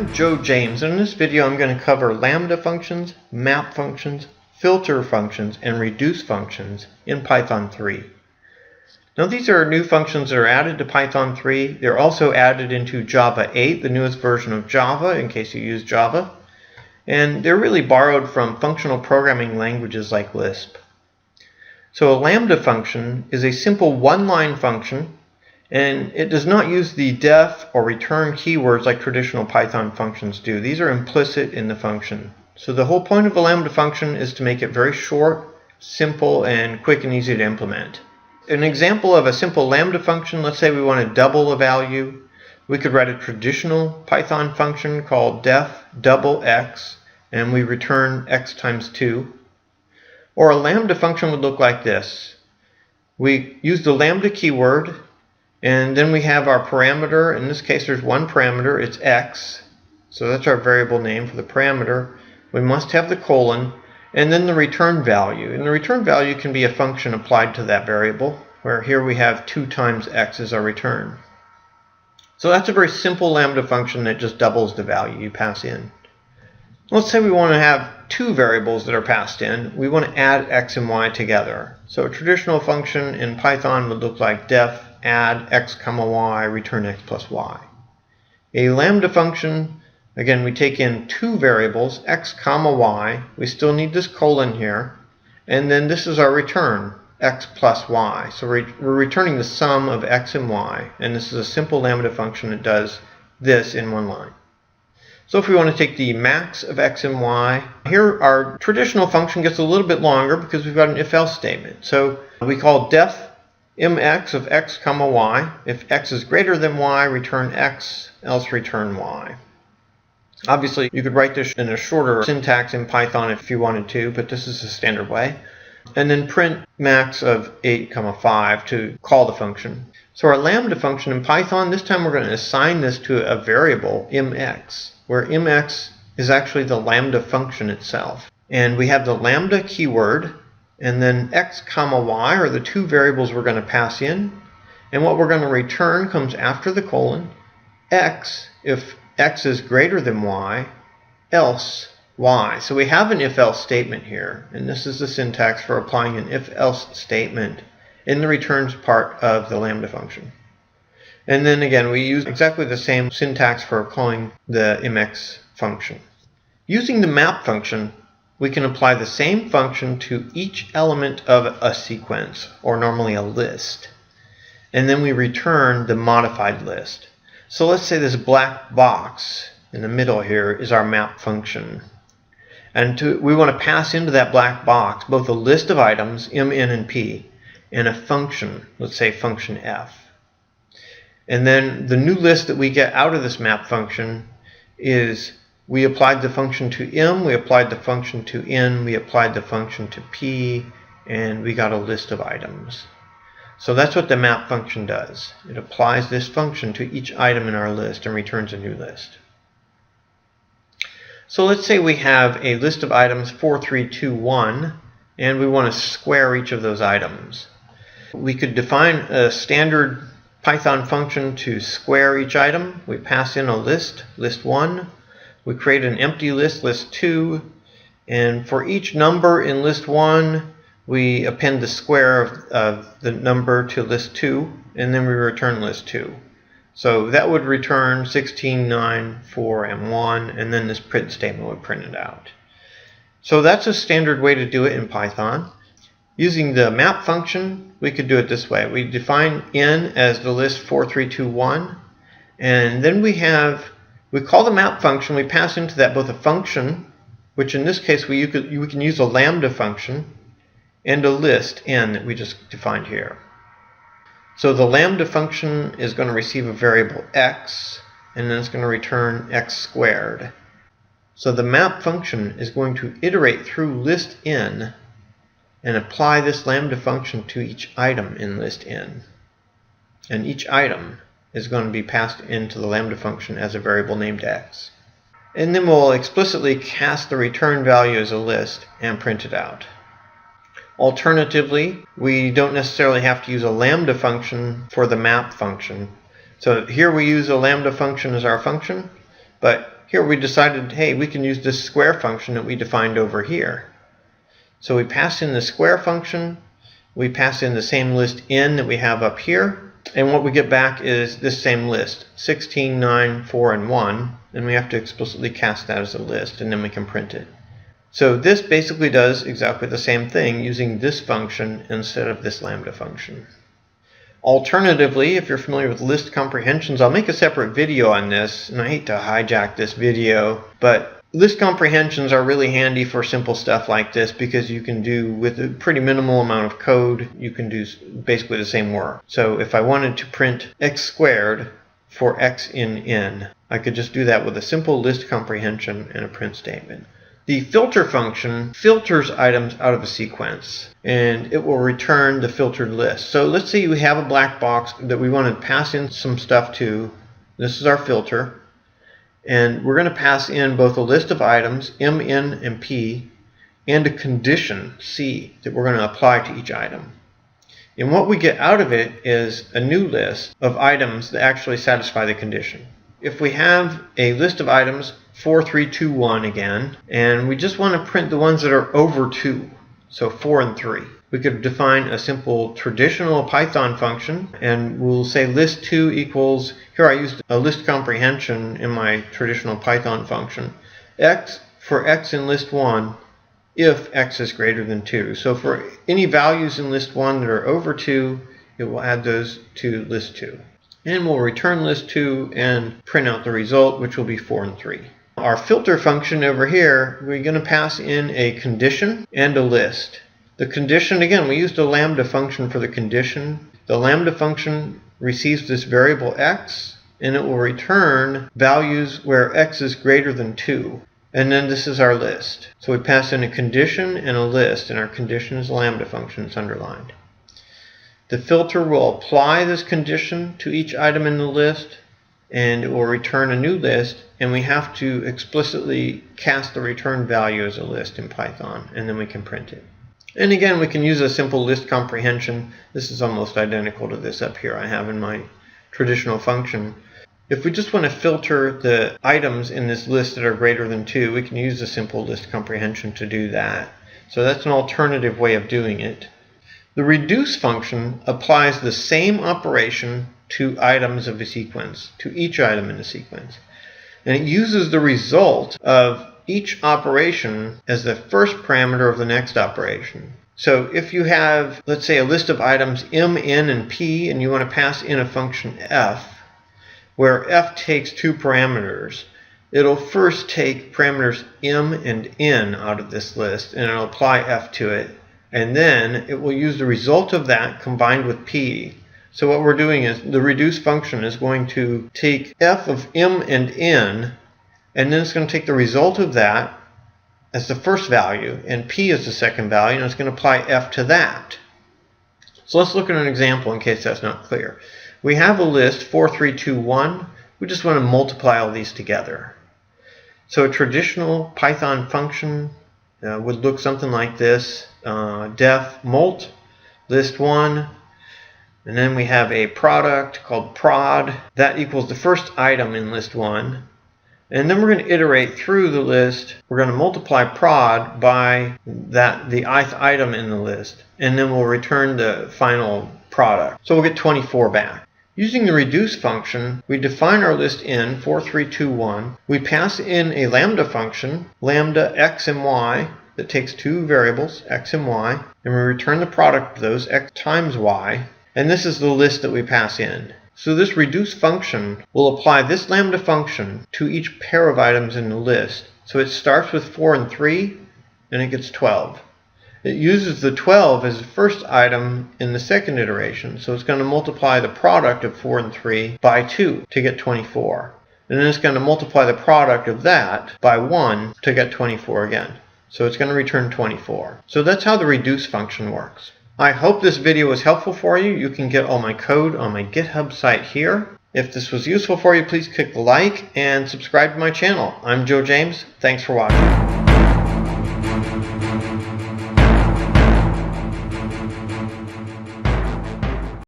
I'm Joe James, and in this video I'm going to cover lambda functions, map functions, filter functions, and reduce functions in Python 3. Now these are new functions that are added to Python 3. They're also added into Java 8, the newest version of Java, in case you use Java. And they're really borrowed from functional programming languages like Lisp. So a lambda function is a simple one-line function, and it does not use the def or return keywords like traditional Python functions do. These are implicit in the function. So the whole point of a lambda function is to make it very short, simple, and quick and easy to implement. An example of a simple lambda function, let's say we want to double a value. We could write a traditional Python function called def double x, and we return x times 2. Or a lambda function would look like this. We use the lambda keyword, and then we have our parameter. In this case, there's one parameter, it's x. So that's our variable name for the parameter. We must have the colon, and then the return value. And the return value can be a function applied to that variable, where here we have 2 times x as our return. So that's a very simple lambda function that just doubles the value you pass in. Let's say we want to have 2 variables that are passed in. We want to add x and y together. So a traditional function in Python would look like def add x comma y, return x plus y. A lambda function, again, we take in 2 variables, x comma y. We still need this colon here. And then this is our return, x plus y. So we're returning the sum of x and y. And this is a simple lambda function that does this in one line. So if we want to take the max of x and y, here our traditional function gets a little bit longer because we've got an if-else statement. So we call def mx of x comma y. If x is greater than y, return x, else return y. Obviously, you could write this in a shorter syntax in Python if you wanted to, but this is the standard way. And then print max of 8 comma 5 to call the function. So our lambda function in Python, this time we're going to assign this to a variable mx, where mx is actually the lambda function itself. And we have the lambda keyword, and then x comma y are the 2 variables we're going to pass in. And what we're going to return comes after the colon. X, if x is greater than y, else y. So we have an if-else statement here. And this is the syntax for applying an if-else statement in the returns part of the lambda function. And then again, we use exactly the same syntax for calling the mx function. Using the map function, we can apply the same function to each element of a sequence, or normally a list. And then we return the modified list. So let's say this black box in the middle here is our map function. And we want to pass into that black box both a list of items, m, n, and p, and a function, let's say function f. And then the new list that we get out of this map function is we applied the function to m, we applied the function to n, we applied the function to p, and we got a list of items. So that's what the map function does. It applies this function to each item in our list and returns a new list. So let's say we have a list of items 4, 3, 2, 1, and we want to square each of those items. We could define a standard Python function to square each item. We pass in a list, list 1. We create an empty list, list 2, and for each number in list 1, we append the square of the number to list 2, and then we return list 2. So that would return 16, 9, 4, and 1, and then this print statement would print it out. So that's a standard way to do it in Python. Using the map function, we could do it this way. We define n as the list 4, 3, 2, 1, and then we call the map function. We pass into that both a function, which in this case we can use a lambda function, and a list n that we just defined here. So the lambda function is going to receive a variable x, and then it's going to return x squared. So the map function is going to iterate through list n and apply this lambda function to each item in list n. And each item is going to be passed into the lambda function as a variable named x. And then we'll explicitly cast the return value as a list and print it out. Alternatively, we don't necessarily have to use a lambda function for the map function. So here we use a lambda function as our function, but here we decided, hey, we can use this square function that we defined over here. So we pass in the square function, we pass in the same list in that we have up here, and what we get back is this same list, 16, 9, 4, and 1, and we have to explicitly cast that as a list, and then we can print it. So this basically does exactly the same thing using this function instead of this lambda function. Alternatively, if you're familiar with list comprehensions, I'll make a separate video on this, and I hate to hijack this video, but list comprehensions are really handy for simple stuff like this because you can do, with a pretty minimal amount of code, you can do basically the same work. So if I wanted to print x squared for x in n, I could just do that with a simple list comprehension and a print statement. The filter function filters items out of a sequence, and it will return the filtered list. So let's say we have a black box that we want to pass in some stuff to. This is our filter, and we're going to pass in both a list of items, M, N, and P, and a condition, C, that we're going to apply to each item. And what we get out of it is a new list of items that actually satisfy the condition. If we have a list of items, 4, 3, 2, 1 again, and we just want to print the ones that are over 2, so 4 and 3. We could define a simple traditional Python function, and we'll say list2 equals, here I used a list comprehension in my traditional Python function, x for x in list1 if x is greater than 2. So for any values in list1 that are over 2, it will add those to list2. And we'll return list2 and print out the result, which will be 4 and 3. Our filter function over here, we're going to pass in a condition and a list. The condition, again, we used a lambda function for the condition. The lambda function receives this variable x, and it will return values where x is greater than 2. And then this is our list. So we pass in a condition and a list, and our condition is a lambda function, it's underlined. The filter will apply this condition to each item in the list, and it will return a new list, and we have to explicitly cast the return value as a list in Python, and then we can print it. And again, we can use a simple list comprehension. This is almost identical to this up here I have in my traditional function. If we just want to filter the items in this list that are greater than 2, we can use a simple list comprehension to do that. So that's an alternative way of doing it. The reduce function applies the same operation to items of a sequence, to each item in the sequence. And it uses the result of each operation as the first parameter of the next operation. So if you have, let's say, a list of items M, N, and P, and you want to pass in a function f, where f takes 2 parameters, it'll first take parameters M and N out of this list, and it'll apply f to it. And then it will use the result of that combined with P. So what we're doing is the reduce function is going to take f of M and N, and then it's going to take the result of that as the first value, and P is the second value, and it's going to apply f to that. So let's look at an example in case that's not clear. We have a list 4, 3, 2, 1. We just want to multiply all these together. So a traditional Python function would look something like this. Def mult list1, and then we have a product called prod that equals the first item in list1, and then we're going to iterate through the list. We're going to multiply prod by the ith item in the list, and then we'll return the final product. So we'll get 24 back. Using the reduce function, we define our list in 4, 3, 2, 1. We pass in a lambda function, lambda x and y, that takes 2 variables, x and y, and we return the product of those, x times y, and this is the list that we pass in. So this reduce function will apply this lambda function to each pair of items in the list. So it starts with 4 and 3, and it gets 12. It uses the 12 as the first item in the second iteration, so it's going to multiply the product of 4 and 3 by 2 to get 24. And then it's going to multiply the product of that by 1 to get 24 again. So it's going to return 24. So that's how the reduce function works. I hope this video was helpful for you. You can get all my code on my GitHub site here. If this was useful for you, please click like and subscribe to my channel. I'm Joe James. Thanks for watching.